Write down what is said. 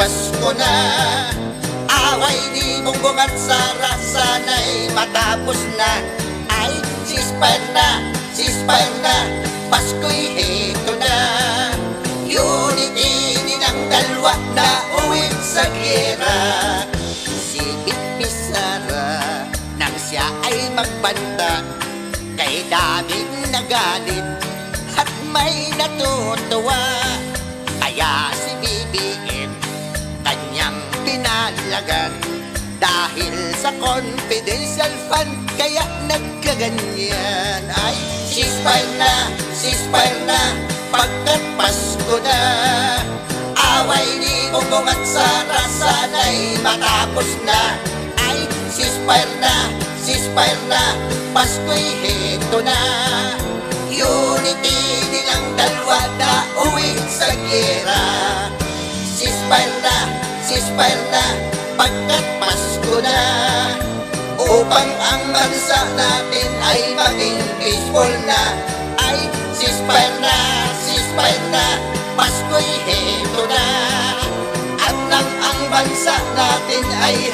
Pasko na. Away di bongbong at sara, sana'y matapos na. Ay, ceasefire na, Pasko'y heto na. Unity din ang dalawa na uwit sa gera. Si Pipi Sara nang siya ay magbanta, kay daming nagalit at may natutuwa. Kaya si BBM kanyang pinalagan, dahil sa confidential fund kaya nagkaganyan. Ay, ceasefire na, pagkat Pasko na. Away ni Bongbong at Sara, sana'y matapos na. Ay, ceasefire na, Pasko'y heto na. Unity nilang dalawa na uwi sa gera. Ceasefire na, pagkat Pasko na. Upang ang bansa natin ay maging peaceful na. Ay, ceasefire na, Pasko'y heto na. At nang ang bansa natin ay